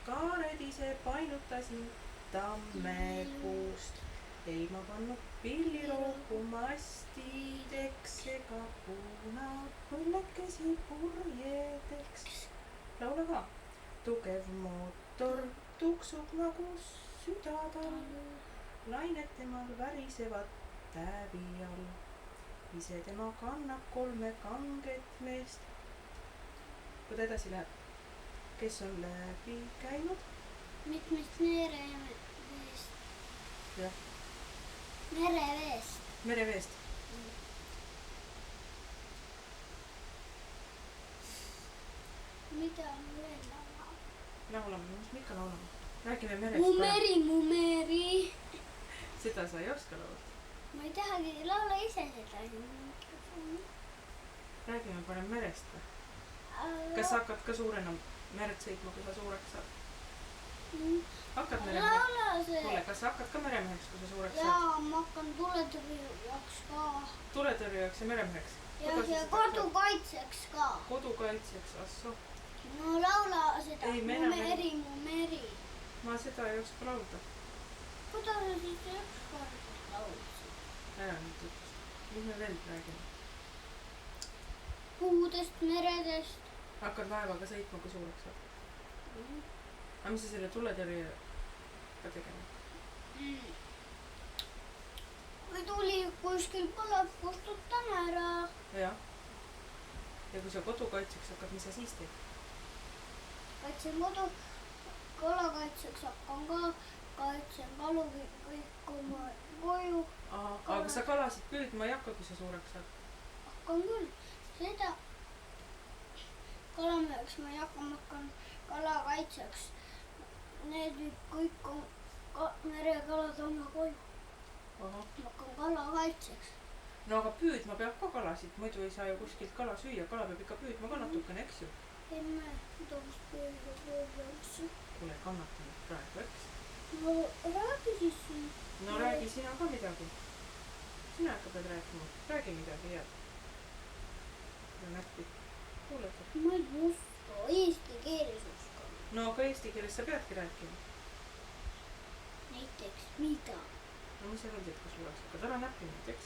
kaared ise painutasin tammekuust. Ei ma pannud pilliroogu mastideks ega punapõllekesi purjedeks. Laula ka. Tugev mootor tuksub nagu südatal. Lained temal värisevad tävi all. Ise tema kannab 3 kanget meest. Kuda edasi läheb? Kes on läbi käinud? Mitmest mereveest. Jah. Mereveest. Mereveest. Mida on veel laulama? Laulame, mis me ikka laulame? Räägime merest. Mu meri. Seda sa ei oska laulda. Ma ei tahagi laula ise seda. Räägime parem merest. Kas hakkad ka suurena merd sõitma, kui sa suureks saad? Hakkad meremeheks? Laula see. Kuule, kas hakkad ka meremeheks, kui sa suureks saad? Jaa, ma hakkan tuletõrjujaks ka. Tuletõrjujaks ja meremeheks? Ja kodukaitseks ka. Kodukaitseks, asso. No laula seda. Ei, Mu meri. Ma seda ei oska laulda. Kuda sa siis ükskord laulsid? Ära nüüd ütlust. Mis me veel räägime? Puudest, meredest. Hakkad laevaga sõitma, kui suureks saad? Aga mis sa selle tuletõrjega tegema? Või tuli kuskil põleb, kustutan ära. Jah. Ja kui sa kodukaitseks hakkad, mis sa siis teed? Kaitsen kodu. Kalakaitseks hakkan ka. Kaitsen kalu kõik oma koju. Aga sa kalasid püüdma ei hakka, kui sa suureks saad? Hakkan küll. Seda kalameheks ma ei hakka, ma hakkan kalakaitseks. Need viib kõik merekalad oma koju. Ma hakkan kalakaitseks. No aga püüdma peab ka kalasid, muidu ei saa ju kuskilt kala süüa. Kala peab ikka püüdma ka natukene, eks ju? Emme, toos püüdma. Kuule, kannata nüüd praegu, eks? No räägi siis siin. No räägi sina ka midagi. Sina ikka pead rääkima. Räägi midagi head. Ja näppi. Kuuleta. Ma ei uska, eesti keeles uskan. No aga eesti keeles sa peadki rääkima. Näiteks mida? No mis sa veel teed, kui suureks hakkad? Ära näppi nüüd, eks?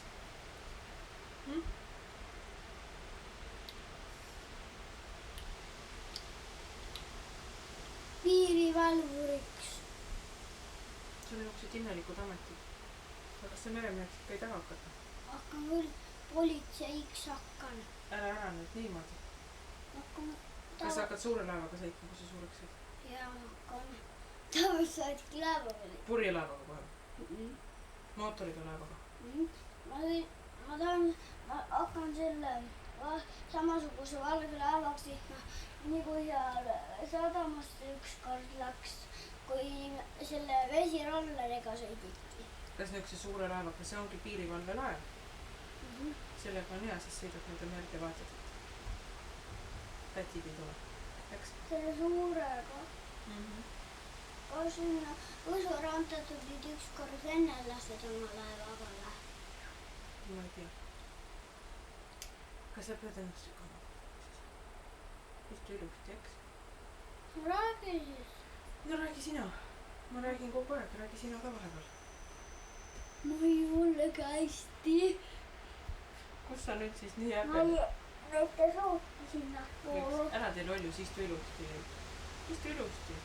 Piirivalvuriks. See on niisugused immelikud ametid. Aga kas sa meremeheks ikka ei taha hakata? Hakkan küll, politseiks hakkan. Ära nüüd niimoodi. Hakkan Kas sa hakkad suure laevaga sõitma, kui sa suureks saad? Jaa, hakkan tavasaadik laevaga. Purjelaevaga kohe? Mootoriga laevaga? Ma hakkan selle samasuguse valge laevaga sõitma, nii kui seal sadamasse ükskord läks, kui selle vesirolleriga sõiditi. Kas niisuguse suure laevaga? See ongi piirivalve laev. Sellega on hea, siis sõidab nende merd ja vaatad, et pätid ei tule. Eks? Selle suurega. Ka sinna Õsuranta tulid ükskord vennelased oma laevaga lähe. Ma ei tea. Kas sa pead ennast sügama? Istu ilusti, eks? Räägi siis. No räägi sina. Ma räägin kogu aeg, räägi sina ka vahepeal. Ma ei olegi hästi. Kus sa nüüd siis nii äpel? Näite sooti sinna poolu. Ära tee lollus, istu ilusti. Istu ilusti.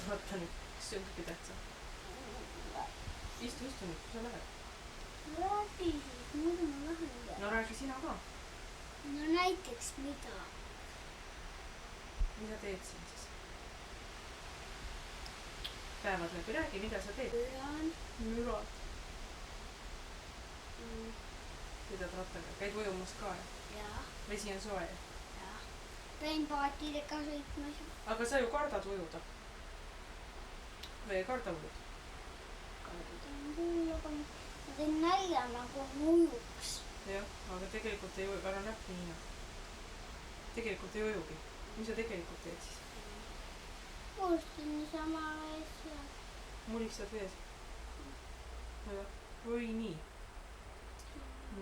Vaata nüüd, see on kõige tähtsam. Istu nüüd, kui sa lähed. Räägi siis, muidu ma lähen. No räägi sina ka. No näiteks mida? Mida teed siin siis? Päevad läbi räägi, mida sa teed? Mürad. Sõidad rattaga, käid ujumas ka? Jaa. Vesi on soe? Jaa. Käin paatidega sõitmas. Aga sa ju kardad ujuda. Või ei karda ujuda? Kardan küll, aga ma teen nälja nagu ujuks. Jah, aga tegelikult ei uju, ära näppi Niina. Tegelikult ei ujugi. Mis sa tegelikult teed siis? Muustan niisama vees ja... Mulistad vees? Või nii?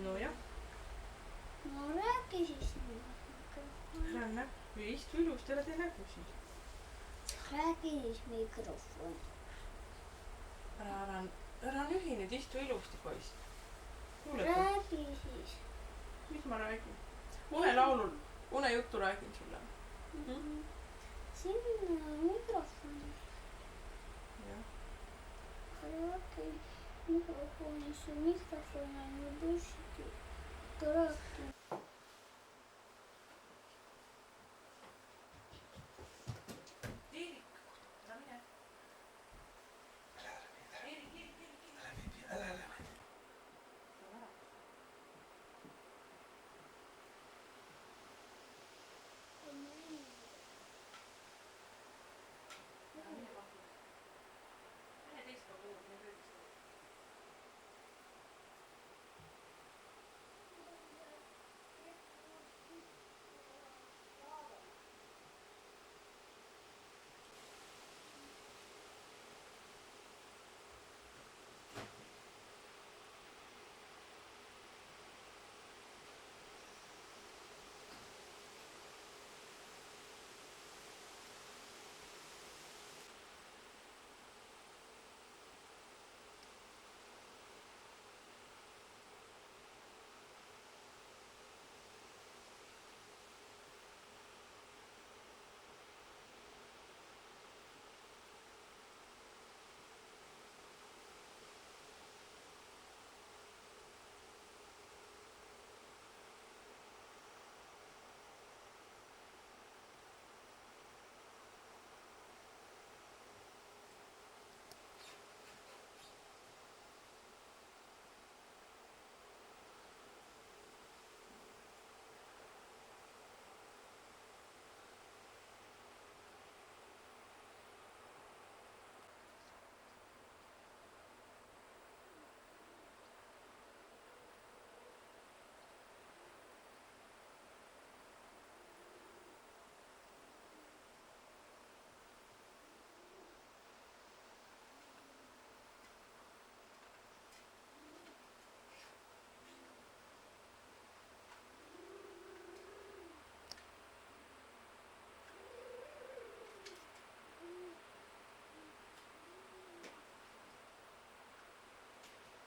No jah. No räägi siis. Ära näpp. või istu ilusti, ära tee nägusid. Räägi siis mikrofon. Ära nühi nüüd, istu ilusti, poiss. Räägi siis. Mis ma räägin? Unelaulul, unejuttu räägin sulle. Sinna mikrofoni. Jah. Räägi mikrofonis, see mikrofon on ju püsti. Räägi.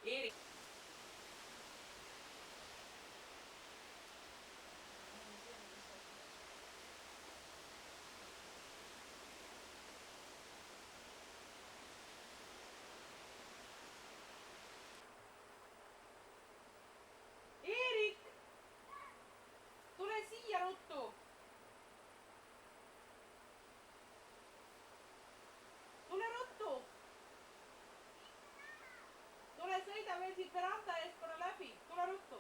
Eerik. Eerik! Tule siia ruttu! Tule ruttu! Tule sõida veel siit veranda eest korra läbi. Tule ruttu!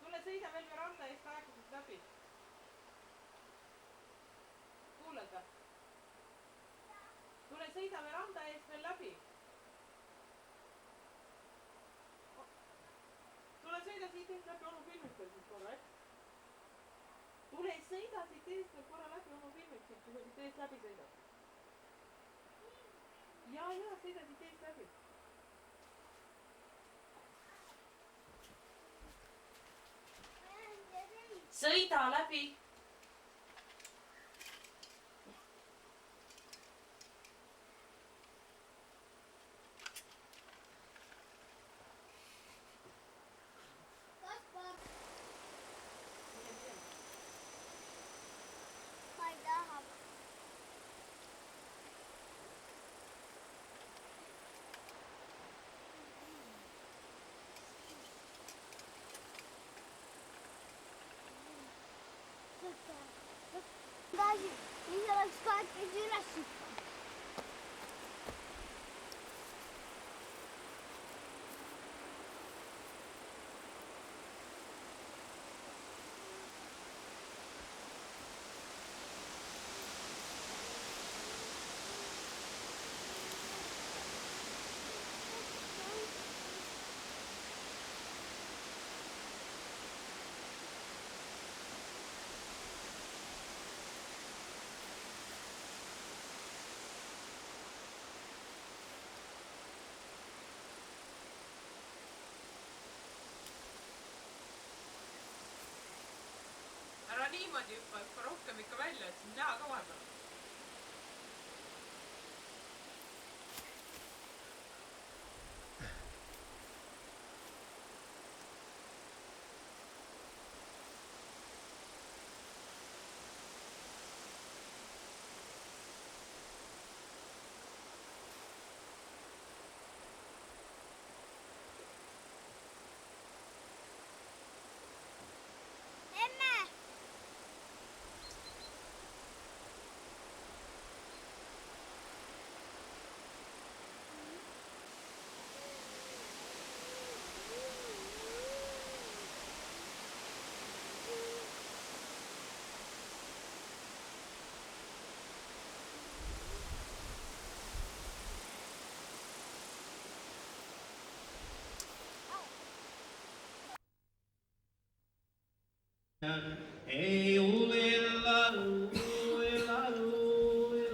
Tule sõida veel veranda eest aeglaselt läbi. Kuuled või? Tule sõida veranda eest veel läbi. Tule sõida siit eest läbi, onu filmid veel siit korra, Tule sõida siit eest veel korra läbi, onu filmid siit, kui sa siit eest läbi sõidad. Ja, sõida siit eest läbi. Sõida läbi. Ma ei taha. Siis oleks kahekesi üles hüpanud. niimoodi hüppa rohkem ikka välja, et siin näha ka vahepeal. Ei ulilla luilla luilla.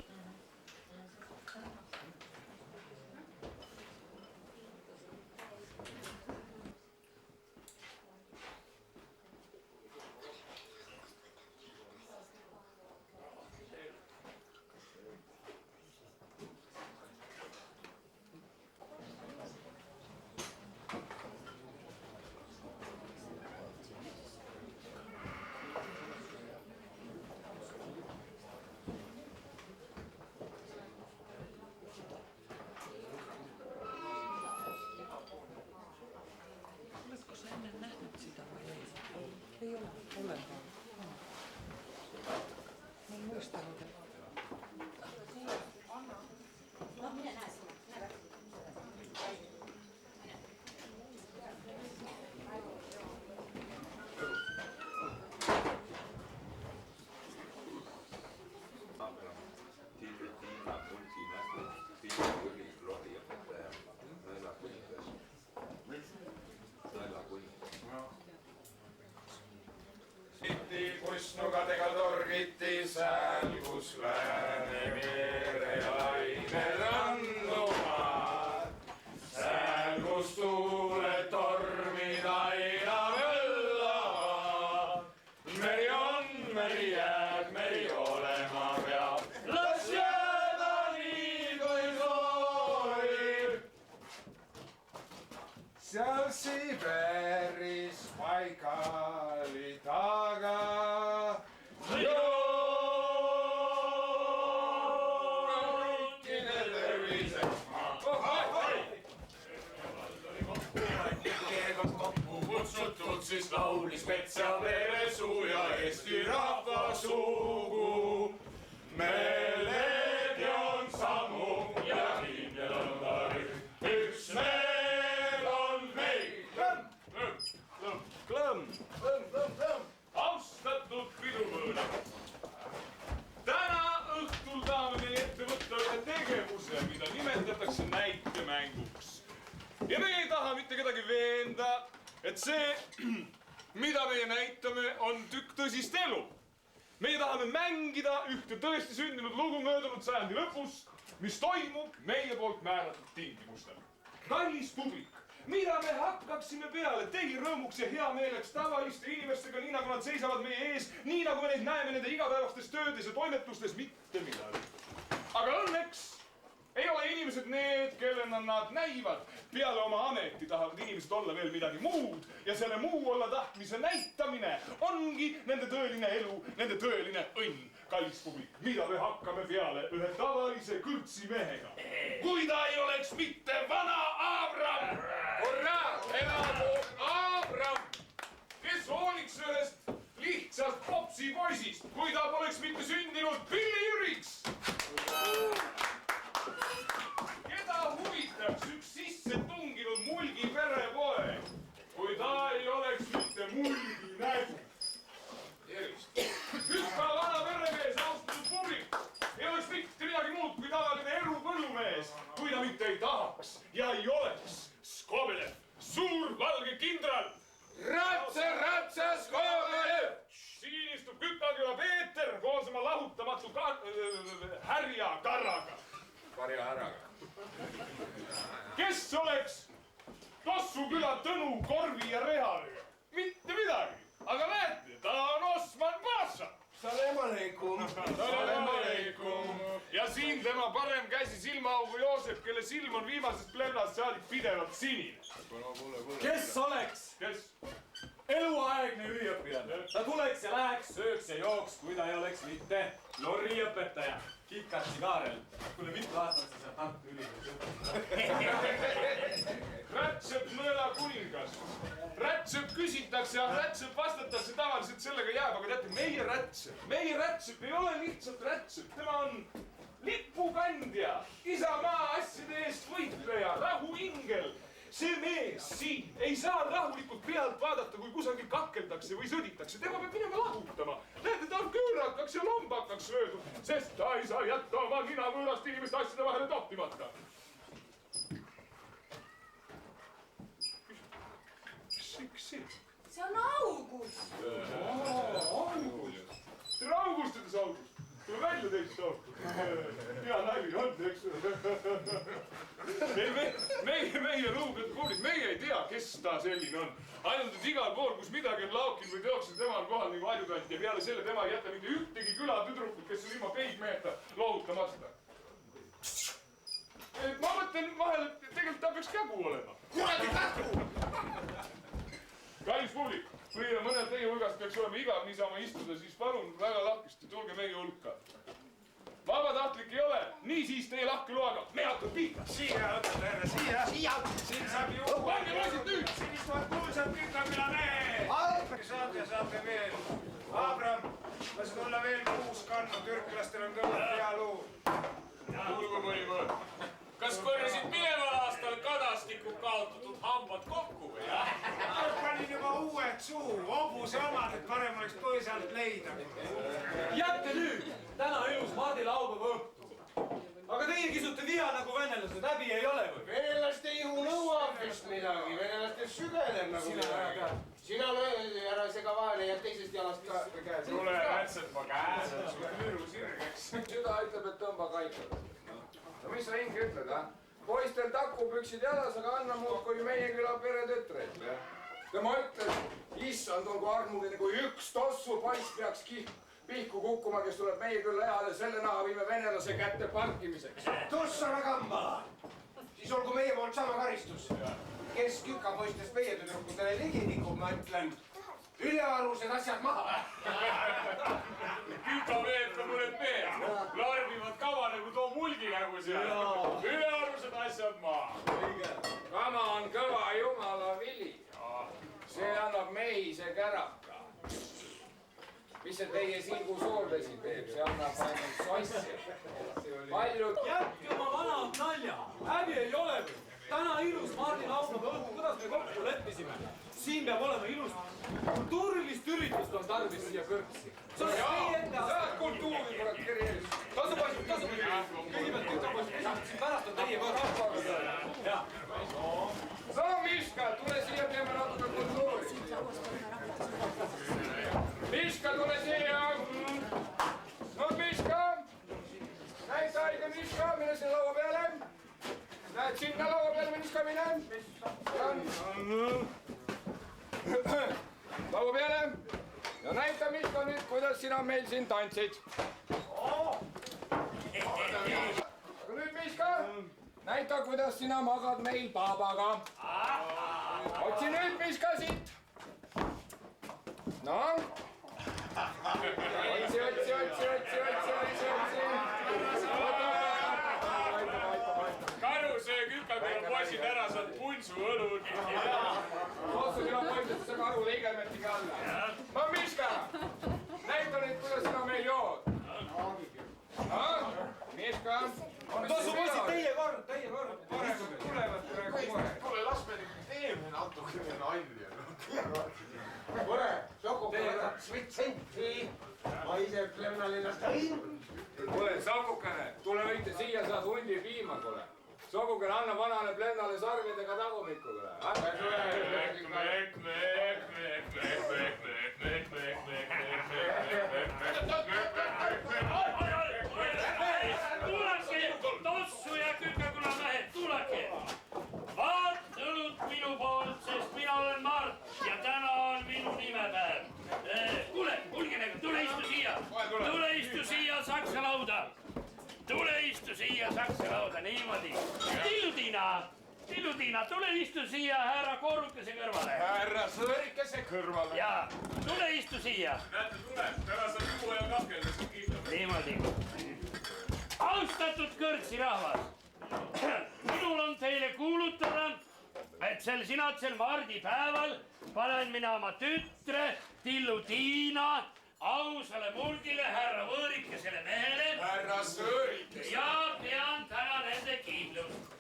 Kusnugadega torgiti sääl, kus Läänemere lained randuvad. Sääl, kus tuuled tormid aina möllavad. Meri on, meri jääb, meri olema peab. Las jääda nii, kui soovib. Seal Siberis paikali taga siis laulis metsa veresuu ja Eesti rahva sugu. Meelegi on sammu ja kindel on targ. Üks meel on meil. Klõmm. Austatud piduvõõrad. Täna õhtul tahame meie ette võtta ühe tegevuse, mida nimetatakse näitemänguks. Ja me ei taha mitte kedagi veenda, et see, mida meie näitame, on tükk tõsist elu. Meie tahame mängida ühte tõesti sündinud lugu möödunud sajandi lõpus, mis toimub meie poolt määratud tingimustel. Kallis publik, mida me hakkaksime peale teie rõõmuks ja hea meeleks tavaliste inimestega, nii nagu nad seisavad meie ees, nii nagu me neid näeme nende igapäevastes töödes ja toimetustes, mitte midagi. Aga õnneks ei ole inimesed need, kellena nad näivad. Peale oma ameti tahavad inimesed olla veel midagi muud ja selle muu olla tahtmise näitamine ongi nende tõeline elu, nende tõeline õnn. Kallis publik, mida me hakkame peale ühe tavalise kõrtsi mehega? Kui ta ei oleks mitte vana Aabram! Hurra! Elagu Aabram! Kes hooliks ühest lihtsalt popsi poisist, kui ta poleks mitte sündinud Pilli Jüriks? Keda huvitaks üks sisse tunginud mulgi perepoeg, kui ta ei oleks mitte mulgi nägu? Tervist! Hüppa vana peremees, austatud publik! Ei oleks mitte midagi muud kui tavaline elu põllumees, kui ta mitte ei tahaks ja ei oleks Skobelev, suur valge kindral! Ratsa, Skobelev! Siin istub Kütaküla Peeter koos oma lahutamatu härja Karraga. Karja härraga. Kes oleks Tossuküla Tõnu, Korvi ja Rehariga? Mitte midagi. Aga näete, ta on Osman Paša. Salam aleikum. Salam aleikum. Ja siin tema parem käsi silmaaugu Joosep, kelle silm on viimasest plevnast saadik pidevalt sinine. Kes oleks? Kes? Eluaegne üliõpilane. Ta tuleks ja läheks, sööks ja jooks, kui ta ei oleks mitte loriõpetaja. Kikatsi Kaarel. Kuule, mitu aastat sa seal Tartu Ülikoolis Rätsep nõela kuningas. Rätsep küsitakse ja rätsep vastatakse tavaliselt sellega jääb, aga teate, meie rätsep ei ole lihtsalt rätsep. Tema on lipukandja, isamaa asjade eest võitleja, rahuingel. See mees siin ei saa rahulikult pealt vaadata, kui kusagil kakeldakse või sõditakse. Tema peab minema lahutama. Näete, ta on kõõrakaks ja lombakaks löödud, sest ta ei saa jätta oma nina võõrast inimeste asjade vahele toppimata. Mis see? See on August. Tere Augustades, August. Tule välja teist August. Hea nali on, eks. Meie luuged kuulid, meie ei tea, kes ta selline on. Ainult, et igal pool, kus midagi on laokin või teoksil, tema on kohal nagu adjutant ja peale selle tema ei jäta mitte ühtegi külatüdrukut, kes on ilma peigmeheta lohutamata. Ma mõtlen vahel, et tegelikult ta peaks kägu olema. Kuradi kägu! Kallis publik, kui mõnel teie hulgast peaks olema igav niisama istuda, siis palun väga lahkesti, tulge meie hulka. Vabatahtlik ei ole, niisiis teie lahke loaga, me hakkab pihta. Siia õpetajana, siia. Siin saab ju... Pange poisid nüüd! Siin istuvad kuulsad kütlamina mehed. Saate veel. Abram, las tulla veel 6 kannu, türklastel on kõvad pealuu. Tulgu mõni. Kas korjasid mineval aastal Kadastiku kaotatud hambad kokku või? Panin juba uued suu, hobuse omad, et parem oleks põõsalt leida. Jätke nüüd! Täna ilus Mardil laupäeva õhtu. Aga teie kisute viha nagu venelased, häbi ei ole või? Venelaste ihu nõuab vist midagi, venelaste sügeleb nagu midagi. Sina ära sega vahele ja teisest jalast ka käes. Tule rätsed ma käes, sul küüru sirgeks. Süda ütleb, et tõmba kaikad. No mis sa hingi ütled, ah? Poistel takupüksid jalas, aga anna muudkui meie küla peretütreid. Tema ütles, issand, olgu armuline, kui üks tossu poiss peaks pihku kukkuma, kes tuleb meie külla eale, selle naha viime venelase kätte parkimiseks. Tussana kambala! Siis olgu meie poolt sama karistus. Kes kükapoistest meie tüdrukutele ligi tikub, ma ütlen, ülearused asjad maha. Kükamehed ka mõned mehed, larmivad kava nagu too mulgi nagu seal. Ülearused asjad maha. Kama on kõva jumala vili. See annab mehise käraka. Mis see teie silgu soolvesi teeb? See annab ainult sossi. Paljud... Jätke oma vana nalja! Häbi ei ole või? Täna ilus Mardi laupäeva õhtu, kuidas me kokku leppisime? Siin peab olema ilus kultuurilist üritust on tarvis siia kõrgsi. See oleks teie ette aastal. Saad kultuuri, kurat, kiri ees. Tasu poisid. Kõigepealt kükapoisid, pärast on teie kord. Sa, Miška, tule siia, teeme natuke kultuuri. Miška, tule siia. No, Miška. Näita aega, Miška, mine sinna laua peale. Näed sinna laua peale, Miška, mine. Laua peale. Ja näita, Miška, nüüd, kuidas sina meil siin tantsid. Aga nüüd, Miška, näita, kuidas sina magad meil baabaga. Otsi nüüd, Miška, siit. No. Otsi. Karusöö kükapeal poisid ära, saad punsu õlud. Otsu sina poisid, sa karu liigemetigi alla. Ma, Miška, näita nüüd, kuidas sina meil jood. Miška. Tasu poisid, teie kord. Tulevad praegu kohe. Tule, las me nüüd teeme natukene nalja. Kuule, Sokuke võtab svitsenti. Ma ise plevnan ennast õin. Kuule, Sokukene, tule võite siia, saad hundi piima, kuule. Sokukene, anna vanale plevnale sarvedega tagumikku, kuule. Tulake, tossu ja Kükaküla mehed, tulake! Vaatanud minu poolt, sest mina olen Mart ja täna on minu nimepäev. Kuule, kulge nagu, tule istu siia. siia saksalauda. Tule istu siia saksalauda, niimoodi. Tillu-Tiina, tule istu siia härra Koorukese kõrvale. Härra Sõõrikese kõrvale. Jaa, tule istu siia. Näete, tule. Täna saab juua ja kahkeldes kiitlema. Niimoodi. Austatud kõrtsirahvas. Minul on teile kuulutada, et sel sinatsel mardipäeval panen mina oma tütre Tillu-Tiina ausale murdile härra Võõrikesele mehele. Härra Sõõrikese. Ja pean täna nende kiitlust.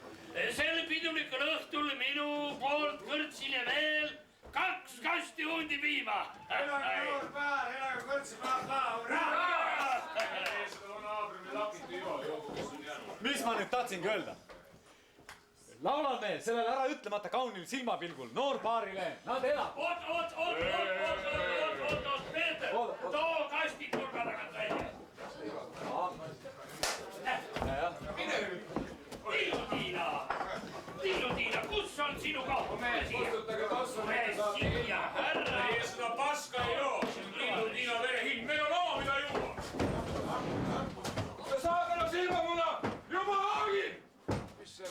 Sel pidulikul õhtul minu poolt kõrtsile veel 2 kasti hundipiima. Elagu noor päär, elagu kõrtsipäev ka, Mis ma nüüd tahtsingi öelda? Laulan me sellel ära ütlemata kaunil silmapilgul noorpaarile, nad elab. Oot, Peeter, too kastid nurga tagant välja. Tillu-Tiina, kus on sinu kaup? Kustutage tassu. Siia, härra. Meie seda paska ei joo. Tillu-Tiina verehind, meil on oma mida juua. Saagana silmamuna, juba haagin! Mis see?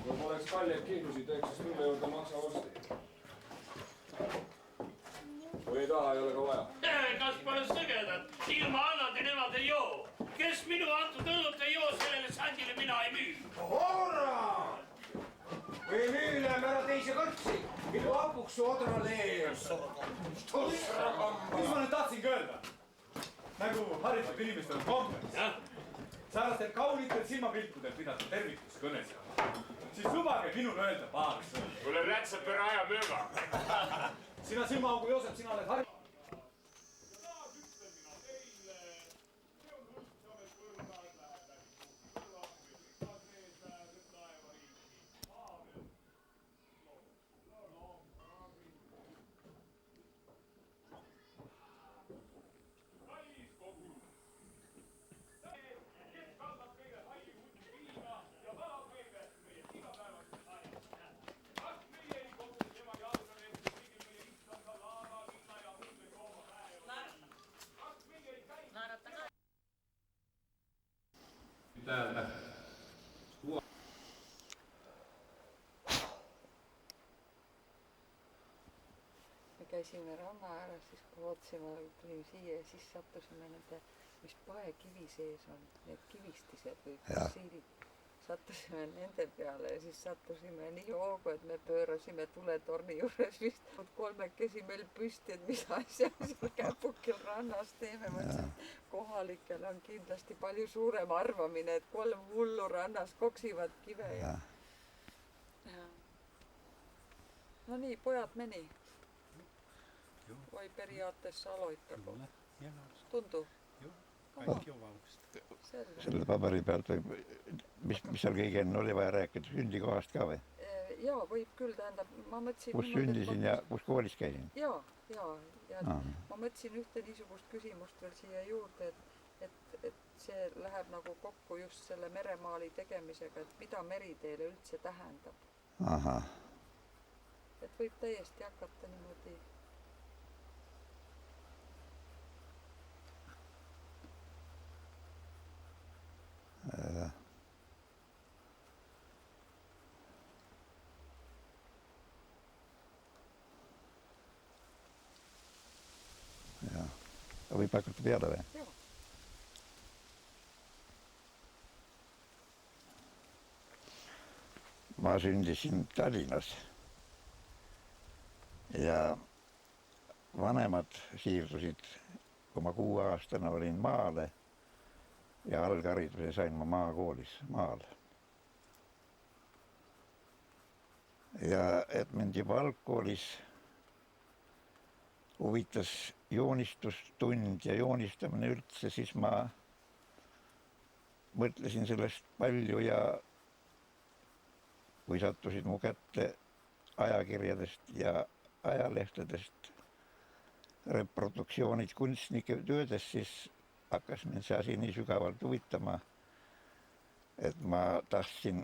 Kui ma oleks kalleid kiilusid teeks, siis mulle juurde maksa osti. Või ei taha, ei ole ka vaja. Kas pole sõgedad? Ilma annad ja nemad ei joo. Kes minu antud õlut ei joo, sellele sandile mina ei müü. Hurraa! Või müü läheme ära teise kõrtsi. Minu apuks su odraleer. Mis ma nüüd tahtsingi öelda? Nagu haritud inimestel on kombeks. Säärastel kaunitel silmapilkudel pidada tervitus kõnes. Siis lubage minul öelda paar sõna. Kuule rätsepe raja mööga. Sina silmaaugu Joosep, sina oled haritud. Me käisime ranna ääres, siis kui ootasime, tulime siia ja siis sattusime nende, mis paekivi sees on, need kivistised või fossiilid. Sattusime nende peale ja siis sattusime nii hoogu, et me pöörasime tuletorni juures vist 3 meil püsti, et mis asja seal Käpukil rannas teeme. Mõtlesin, et kohalikel on kindlasti palju suurem arvamine, et 3 hullu rannas koksivad kive ja. No nii, pojad meni. Vai periaatteessa aloittako? Tuntuu? Kaikki on valmista. Selle paberi pealt või mis seal kõige enne oli vaja rääkida, sündikohast ka või? Jaa, võib küll, tähendab, ma mõtlesin... Kus sündisin ja kus koolis käisin? Jaa, ma mõtlesin ühte niisugust küsimust veel siia juurde, et see läheb nagu kokku just selle meremaali tegemisega, et mida meri teile üldse tähendab. Ahah. Et võib täiesti hakata niimoodi... Võib hakata peale või? Joo. Ma sündisin Tallinnas ja vanemad siirdusid, kui ma 6-aastane olin maale ja alghariduse sain ma maakoolis maal. Ja et mind juba algkoolis huvitas joonistustund ja joonistamine üldse, siis ma mõtlesin sellest palju ja kui sattusid mu kätte ajakirjadest ja ajalehtedest reproduktsioonid kunstnike töödest, siis hakkas mind see asi nii sügavalt huvitama, et ma tahtsin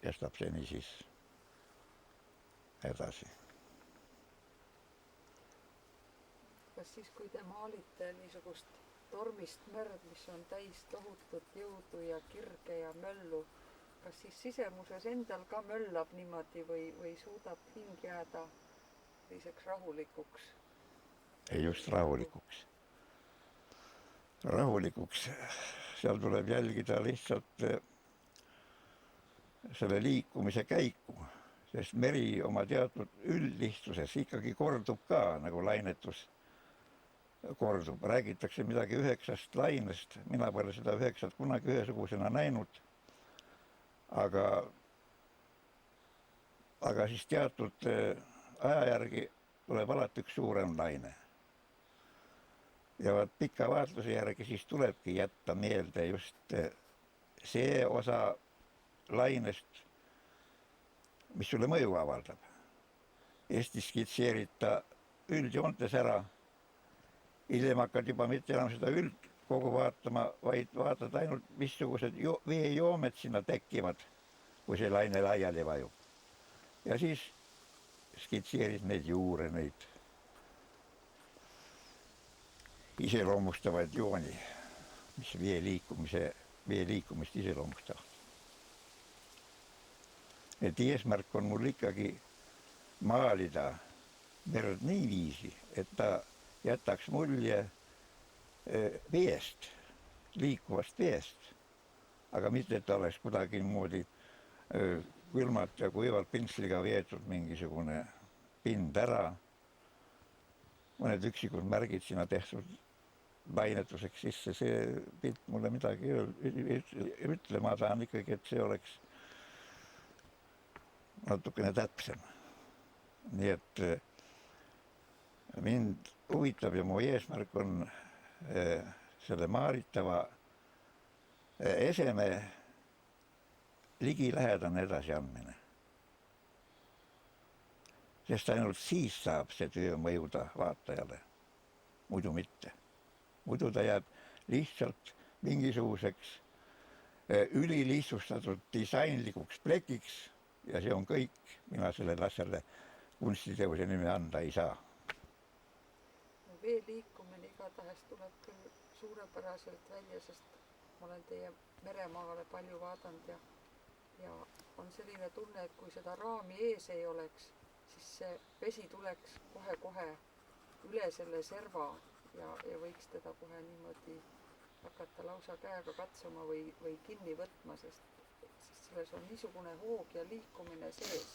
kestab seni siis edasi. Kas siis, kui te maalite niisugust tormist merd, mis on täis tohutut jõudu ja kirge ja möllu, kas siis sisemuses endal ka möllab niimoodi või suudab hing jääda selliseks rahulikuks? Ei just rahulikuks. Rahulikuks. Seal tuleb jälgida lihtsalt selle liikumise käiku, sest meri oma teatud üldlihtsuses ikkagi kordub ka, nagu lainetus kordub. Räägitakse midagi 9 lainest, mina pole seda 9 kunagi ühesugusena näinud, aga siis teatud aja järgi tuleb alati üks suurem laine. Ja pika vaatluse järgi siis tulebki jätta meelde just see osa lainest, mis sulle mõju avaldab. Eesti skitseerita üldjoontes ära, hiljem hakkad juba mitte enam seda üldkogu vaatama, vaid vaatad ainult, missugused veejoomed sinna tekkivad, kui see laine laiali vajub. Ja siis skitseerid neid juure, neid iseloomustavaid jooni, mis vee liikumist iseloomustavad. Et eesmärk on mul ikkagi maalida merd niiviisi, et ta jätaks mulje veest, liikuvast veest, aga mitte, et ta oleks kuidagi moodi külmalt ja kuivalt pintsliga veetud mingisugune pind ära. Mõned üksikud märgid sinna tehtud lainetuseks sisse, see pilt mulle midagi ütle, ma tahan ikkagi, et see oleks natukene täpsem. Nii et mind huvitab ja mu eesmärk on selle maaritava eseme ligilähedane edasiandmine. Sest ainult siis saab see töö mõjuda vaatajale, muidu mitte. Muidu ta jääb lihtsalt mingisuguseks ülilihtsustatud disainlikuks plekiks ja see on kõik, mina sellele asjale kunstiteose nime anda ei saa. Vee liikumine igatahes tuleb küll suurepäraselt välja, sest ma olen teie meremaale palju vaadanud ja on selline tunne, et kui seda raami ees ei oleks, siis see vesi tuleks kohe üle selle serva ja võiks teda kohe niimoodi hakata lausa käega katsuma või kinni võtma, sest selles on niisugune hoog ja liikumine sees.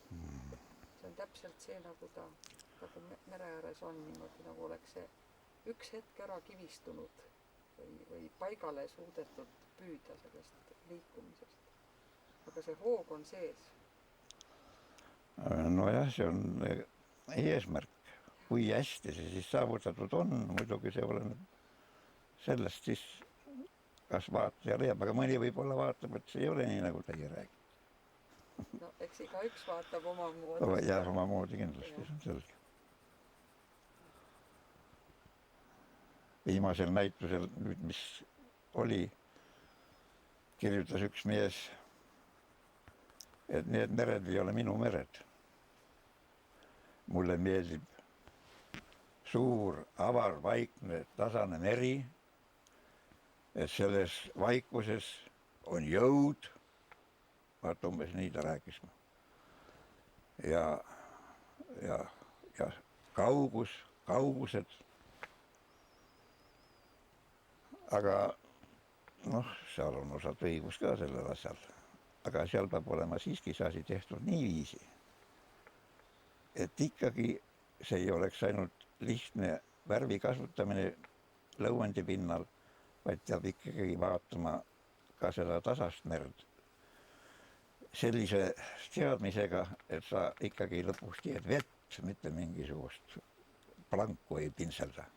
See on täpselt see, nagu ta nagu mere ääres on niimoodi, nagu oleks see üks hetk ära kivistunud või paigale suudetud püüda sellest liikumisest. Aga see hoog on sees. Nojah, see on eesmärk. Kui hästi see siis saavutatud on, muidugi see oleneb sellest siis, kas vaataja leiab, aga mõni võib-olla vaatab, et see ei ole nii, nagu teie räägite. No, eks iga üks vaatab omamoodi. Jah, omamoodi kindlasti, see on selge. Viimasel näitusel, mis oli, kirjutas üks mees, et need mered ei ole minu mered. Mulle meeldib suur, avar, vaikne, tasane meri, et selles vaikuses on jõud, vaata umbes nii ta rääkis. Ja kaugused. Aga seal on osad õigus ka sellel asjal. Aga seal peab olema siiski see asi tehtud niiviisi, et ikkagi see ei oleks ainult lihtne värvi kasutamine lõuendi pinnal, vaid peab ikkagi vaatama ka seda tasast merd sellise teadmisega, et sa ikkagi lõpuks teed vett, mitte mingisugust planku ei pintselda.